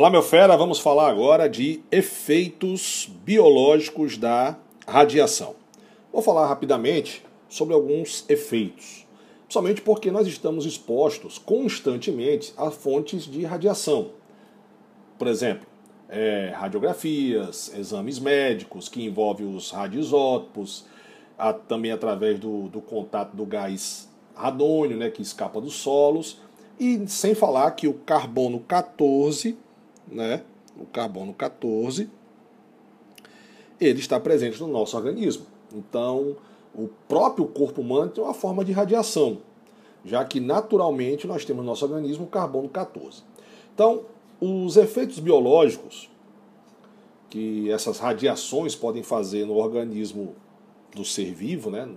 Olá, meu fera, vamos falar agora de efeitos biológicos da radiação. Vou falar rapidamente sobre alguns efeitos, principalmente porque nós estamos expostos constantemente a fontes de radiação. Por exemplo, radiografias, exames médicos que envolvem os radioisótopos, também através do contato do gás radônio, né, que escapa dos solos, e sem falar que o carbono 14, né, o carbono 14, ele está presente no nosso organismo. Então, o próprio corpo humano tem uma forma de radiação, já que naturalmente nós temos no nosso organismo o carbono 14. Então, os efeitos biológicos que essas radiações podem fazer no organismo do ser vivo, né,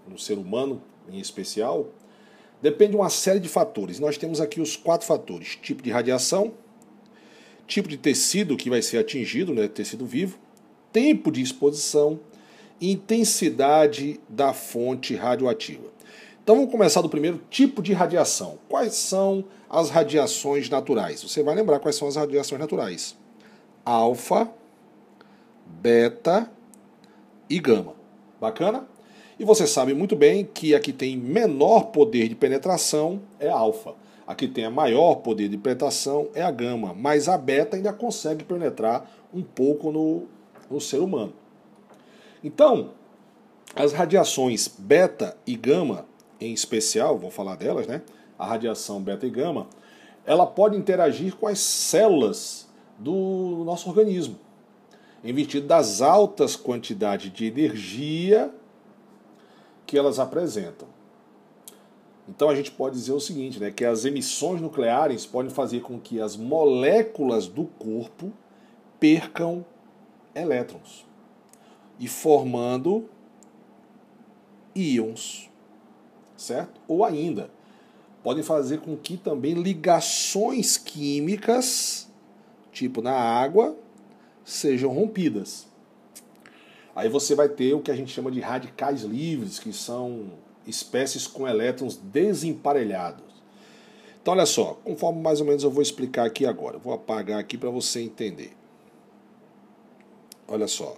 no ser humano em especial, depende de uma série de fatores. Nós temos aqui os 4 fatores: tipo de radiação, tipo de tecido que vai ser atingido, né, tecido vivo, tempo de exposição e intensidade da fonte radioativa. Então vamos começar do primeiro, tipo de radiação. Quais são as radiações naturais? Você vai lembrar quais são as radiações naturais: alfa, beta e gama. Bacana? E você sabe muito bem que a que tem menor poder de penetração é a alfa. A que tem a maior poder de penetração é a gama, mas a beta ainda consegue penetrar um pouco no ser humano. Então, as radiações beta e gama, em especial, vou falar delas, né? A radiação beta e gama, ela pode interagir com as células do nosso organismo, em virtude das altas quantidades de energia que elas apresentam. Então a gente pode dizer o seguinte, né, que as emissões nucleares podem fazer com que as moléculas do corpo percam elétrons e formando íons, certo? Ou ainda, podem fazer com que também ligações químicas, tipo na água, sejam rompidas. Aí você vai ter o que a gente chama de radicais livres, que são espécies com elétrons desemparelhados. Então olha só, conforme mais ou menos eu vou explicar aqui agora. Vou apagar aqui para você entender. Olha só.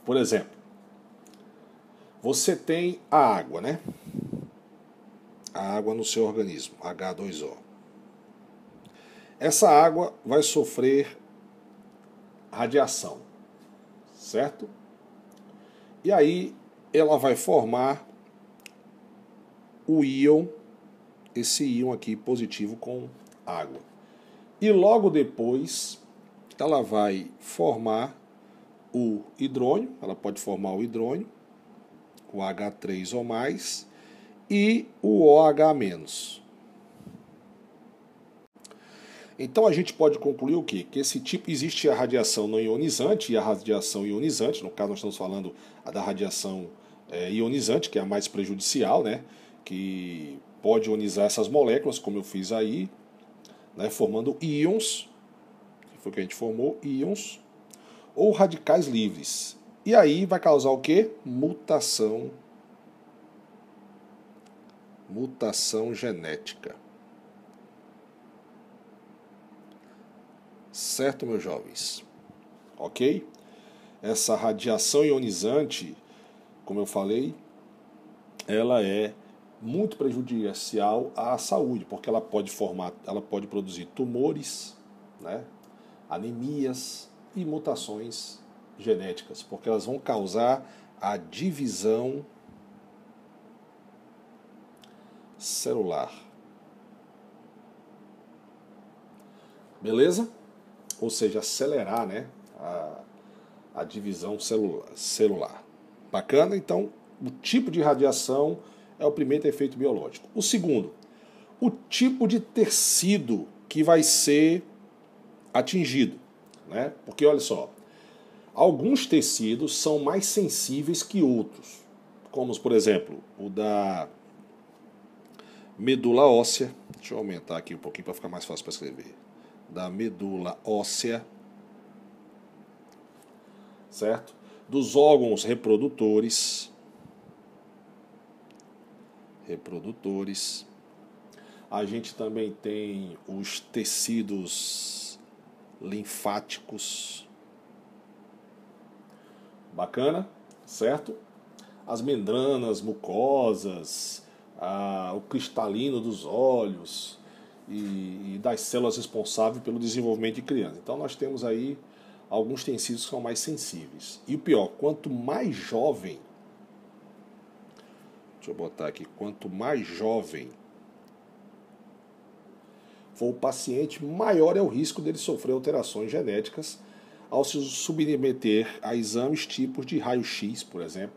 Por exemplo, você tem a água, né? A água no seu organismo, H2O. Essa água vai sofrer radiação, certo? E aí ela vai formar o íon, esse íon aqui positivo com água. E logo depois ela vai formar o hidrônio, ela pode formar o hidrônio, o H3 ou mais, e o OH-. Então a gente pode concluir o quê? Que esse tipo, existe a radiação não ionizante e a radiação ionizante. No caso nós estamos falando da radiação ionizante, que é a mais prejudicial, né? Que pode ionizar essas moléculas, como eu fiz aí, né? Formando íons, que foi o que a gente formou, íons, ou radicais livres. E aí vai causar o quê? Mutação genética. Certo, meus jovens? Ok? Essa radiação ionizante, como eu falei, ela é muito prejudicial à saúde, porque ela pode produzir tumores, né? Anemias e mutações genéticas, porque elas vão causar a divisão celular. Beleza? Ou seja, acelerar, né, a divisão celular. Bacana? Então, o tipo de radiação é o primeiro efeito biológico. O segundo, o tipo de tecido que vai ser atingido, né? Porque, olha só, alguns tecidos são mais sensíveis que outros, como, por exemplo, o da medula óssea. Deixa eu aumentar aqui um pouquinho para ficar mais fácil para escrever. Da medula óssea, certo? Dos órgãos reprodutores, reprodutores. A gente também tem os tecidos linfáticos. Bacana, certo? As membranas mucosas, o cristalino dos olhos e das células responsáveis pelo desenvolvimento de criança. Então nós temos aí alguns tecidos que são mais sensíveis. E o pior, quanto mais jovem, deixa eu botar aqui, quanto mais jovem for o paciente, maior é o risco dele sofrer alterações genéticas ao se submeter a exames tipos de raio-x, por exemplo.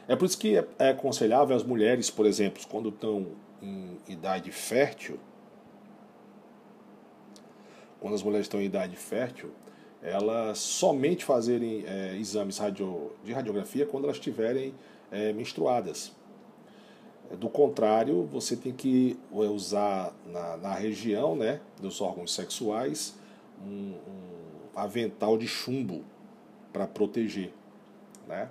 É por isso que é aconselhável as mulheres, por exemplo, quando estão em idade fértil, quando as mulheres estão em idade fértil, elas somente fazerem exames de radiografia quando elas estiverem menstruadas. Do contrário, você tem que usar na região, né, dos órgãos sexuais um avental de chumbo para proteger, né?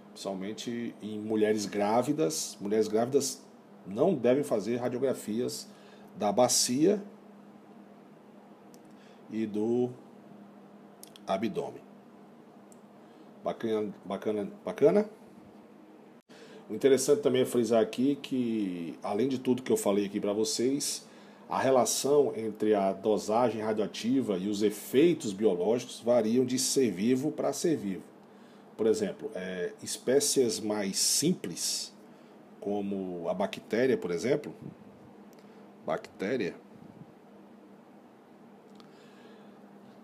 Principalmente em mulheres grávidas. Mulheres grávidas não devem fazer radiografias da bacia e do abdômen. Bacana, bacana, bacana? O interessante também é frisar aqui que, além de tudo que eu falei aqui para vocês, a relação entre a dosagem radioativa e os efeitos biológicos variam de ser vivo para ser vivo. Por exemplo, espécies mais simples, como a bactéria, por exemplo,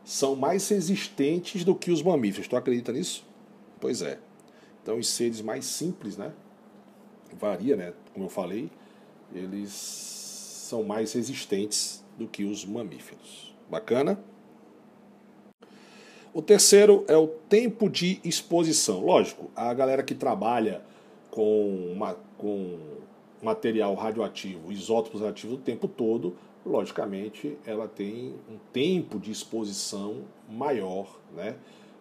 são mais resistentes do que os mamíferos. Tu acredita nisso? Pois é. Então, os seres mais simples, né? Varia, né? Como eu falei, eles são mais resistentes do que os mamíferos. Bacana? O terceiro é o tempo de exposição. Lógico, a galera que trabalha com material radioativo, isótopos radioativos o tempo todo, logicamente ela tem um tempo de exposição maior, né?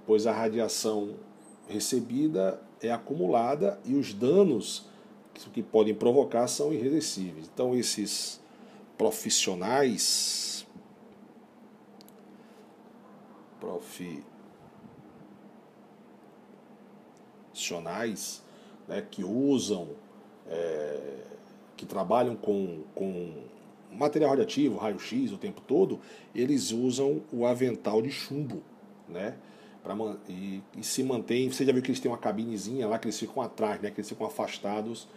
Pois a radiação recebida é acumulada e os danos que podem provocar são irreversíveis. Então esses profissionais né, que usam, que trabalham com material radioativo, raio-x o tempo todo, eles usam o avental de chumbo, né? E se mantém. Você já viu que eles têm uma cabinezinha lá que eles ficam atrás, né? Que eles ficam afastados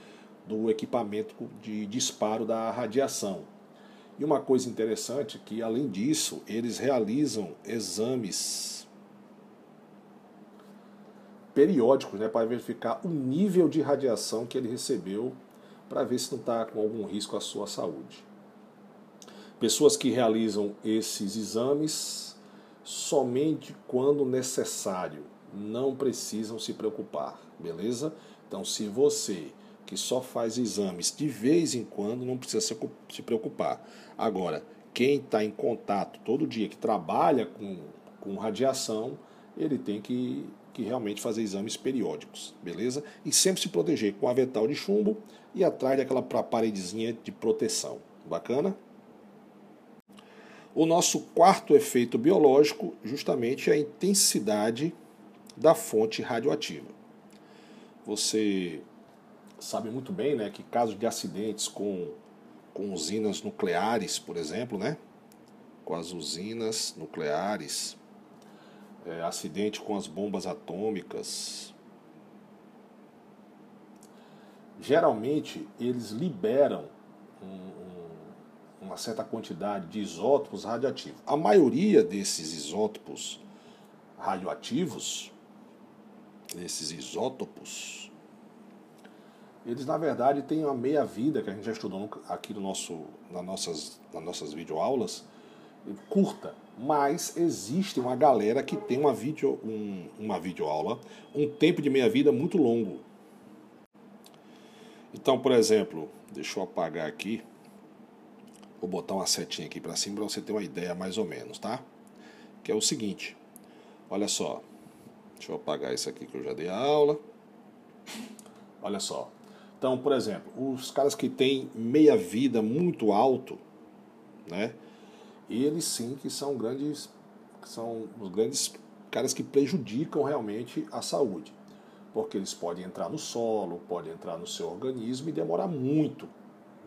do equipamento de disparo da radiação. E uma coisa interessante é que, além disso, eles realizam exames periódicos, né, para verificar o nível de radiação que ele recebeu, para ver se não está com algum risco à sua saúde. Pessoas que realizam esses exames somente quando necessário, não precisam se preocupar, beleza? Então, se você que só faz exames de vez em quando, não precisa se preocupar. Agora, quem está em contato todo dia, que trabalha com radiação, ele tem que realmente fazer exames periódicos, beleza? E sempre se proteger com avental de chumbo e atrás daquela paredezinha de proteção. Bacana? O nosso quarto efeito biológico, justamente, é a intensidade da fonte radioativa. Você sabe muito bem, né, que casos de acidentes com usinas nucleares, por exemplo, né, com as usinas nucleares, acidente com as bombas atômicas, geralmente eles liberam uma certa quantidade de isótopos radioativos. A maioria desses isótopos radioativos, eles na verdade têm uma meia-vida, que a gente já estudou aqui nas nossas videoaulas, curta, mas existe uma galera que tem uma videoaula, um tempo de meia-vida muito longo. Então, por exemplo, deixa eu apagar aqui, vou botar uma setinha aqui para cima para você ter uma ideia mais ou menos, tá? Que é o seguinte, olha só, deixa eu apagar isso aqui que eu já dei a aula, olha só. Então, por exemplo, os caras que têm meia-vida muito alto, né? Eles sim que são os grandes caras que prejudicam realmente a saúde. Porque eles podem entrar no solo, podem entrar no seu organismo e demorar muito,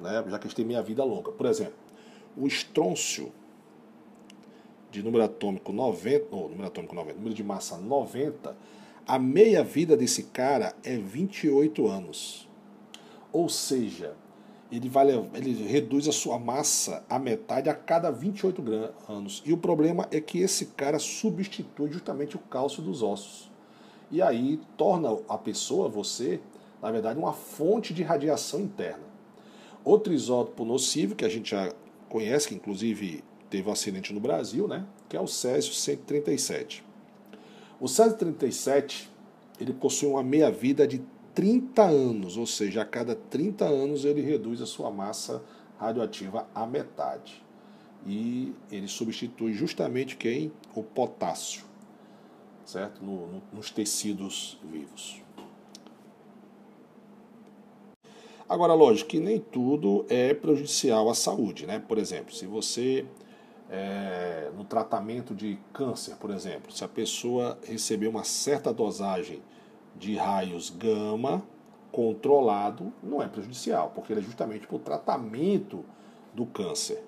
né? Já que eles têm meia-vida longa. Por exemplo, o estrôncio de número atômico 90, número de massa 90, a meia-vida desse cara é 28 anos. Ou seja, ele reduz a sua massa à metade a cada 28 anos. E o problema é que esse cara substitui justamente o cálcio dos ossos. E aí torna a pessoa, você, na verdade, uma fonte de radiação interna. Outro isótopo nocivo, que a gente já conhece, que inclusive teve um acidente no Brasil, né, que é o Césio-137. O Césio-137, ele possui uma meia-vida de 30 anos, ou seja, a cada 30 anos ele reduz a sua massa radioativa à metade. E ele substitui justamente quem? O potássio, certo? Nos tecidos vivos. Agora, lógico que nem tudo é prejudicial à saúde, né? Por exemplo, se você, no tratamento de câncer, por exemplo, se a pessoa receber uma certa dosagem de raios gama controlado, não é prejudicial, porque ele é justamente para o tratamento do câncer.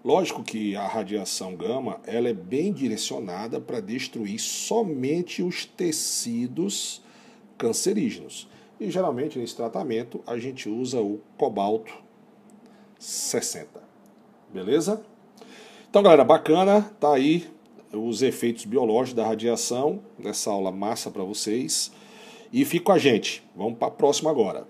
Lógico que a radiação gama ela é bem direcionada para destruir somente os tecidos cancerígenos. E geralmente nesse tratamento a gente usa o cobalto 60. Beleza? Então, galera, bacana, tá aí os efeitos biológicos da radiação, nessa aula massa para vocês. E fica com a gente. Vamos para a próxima agora.